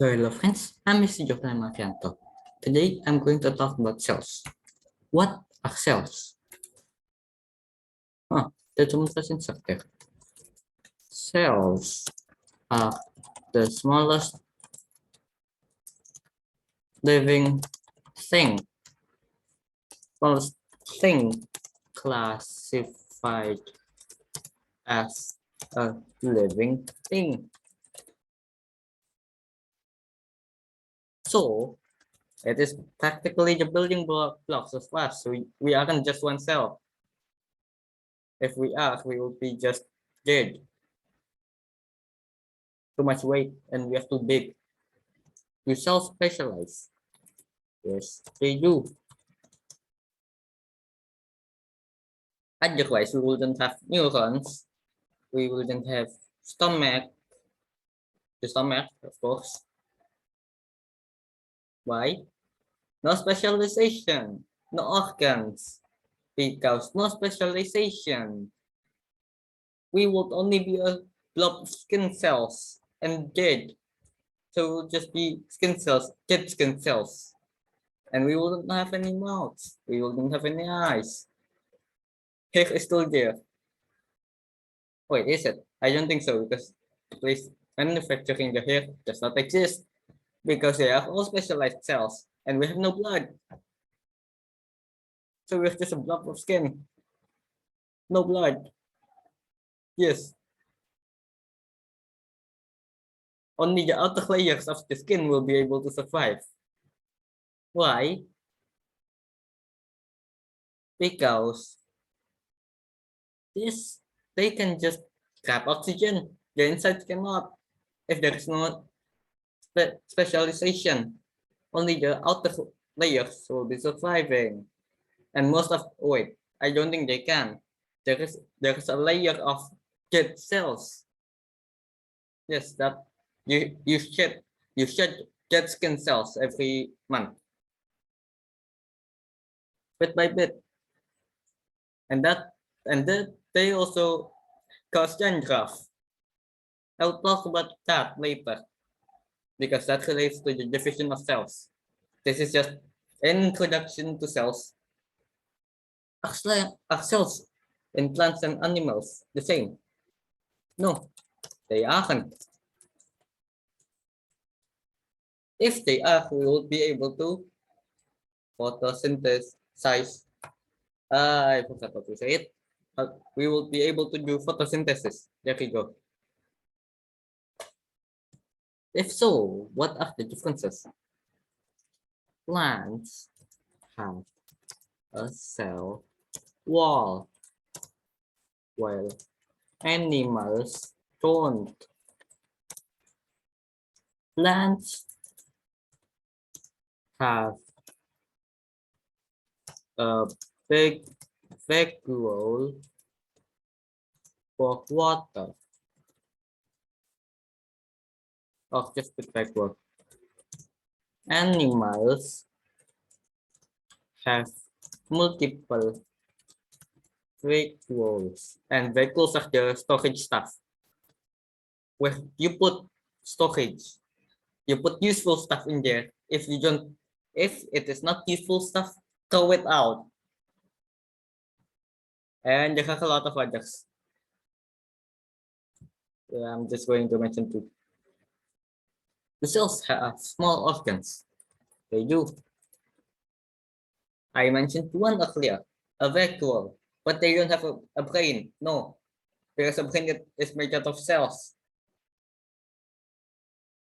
Hello friends, I'm Mr. Jofran Mafianto. Today I'm going to talk about cells. What are cells? That's almost as instructive. Cells are the smallest living thing, smallest thing classified as a living thing. So it is practically the building blocks of us. So we aren't just one cell. If we are, we will be just dead. Too much weight and we are too big. You self-specialize. Yes, they do. Otherwise, we wouldn't have neurons. We wouldn't have stomach. The stomach, of course. Why? No specialization. No organs. Because no specialization. We would only be a blob of skin cells and dead. So we'll just be skin cells, dead skin cells. And we wouldn't have any mouths. We wouldn't have any eyes. Hair is still there. Wait, is it? I don't think so because the place manufacturing the hair does not exist because they are all specialized cells and we have no blood. So we're just a blob of skin. No blood. Yes. Only the outer layers of the skin will be able to survive. Why? Because this they can just trap oxygen. The inside cannot. If there is no specialization, only the outer layers will be surviving. And most of wait, I don't think they can. There is a layer of dead cells. Yes, that you shed dead skin cells every month, bit by bit, and that they also cause dandruff. I'll talk about that later because that relates to the division of cells. This is just an introduction to cells. Actually, are cells in plants and animals the same? No, they aren't. If they are, we will be able to photosynthesize. I forgot how to say it. We will be able to do photosynthesis. There we go. If so, what are the differences? Plants have a cell wall, while animals don't. Plants have a big vacuole for water. Oh, just the vacuole. Animals have multiple vacuoles, and vacuoles are the storage stuff where you put storage. You put useful stuff in there. If it is not useful stuff, throw it out. And there are a lot of others. I'm just going to mention two. The cells have small organs. They do. I mentioned one earlier, a vacuole, but they don't have a brain. No, there's a brain that is made out of cells.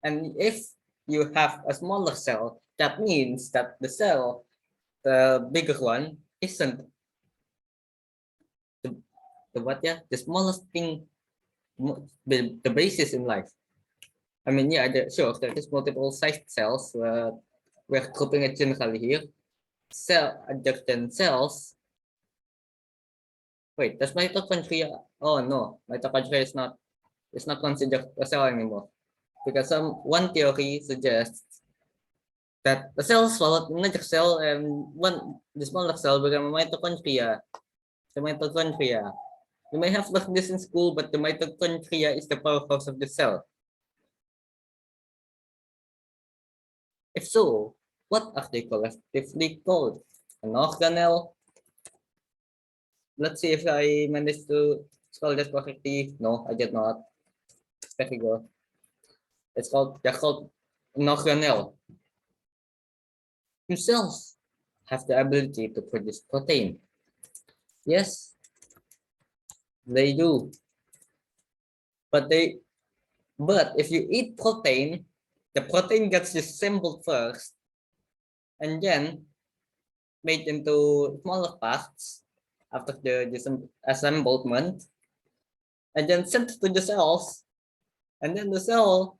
And if you have a smaller cell, that means that the cell, the bigger one, isn't the smallest thing, the basis in life. I mean, yeah, sure, there is multiple sized cells. We're grouping it generally here. Adjacent cells. Wait, does mitochondria? Oh no, mitochondria is not considered a cell anymore because one theory suggests that the cell swallowed another cell and the smaller cell become a mitochondria. The mitochondria. You may have learned this in school, but the mitochondria is the powerhouse of the cell. If so, what are they collectively called? An organelle? Let's see if I managed to spell this correctly. No, I did not. There we go. They're called an organelle. Cells have the ability to produce protein. Yes, they do. But if you eat protein, the protein gets disassembled first and then made into smaller parts after the disassemblement, and then sent to the cells, and then the cell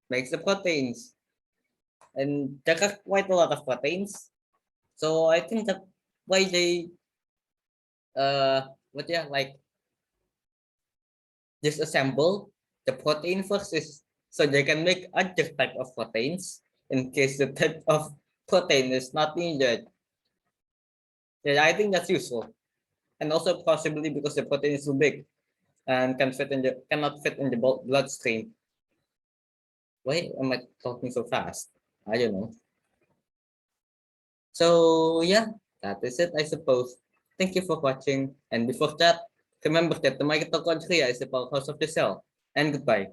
makes the proteins. And there are quite a lot of proteins. So I think that why they like disassemble the protein first is so they can make other type of proteins in case the type of protein is not needed. Yeah, I think that's useful. And also possibly because the protein is too big and cannot fit in the bloodstream. Why am I talking so fast? I don't know. So yeah, that is it, I suppose. Thank you for watching. And before that, remember that the mitochondria is the powerhouse of the cell. And goodbye.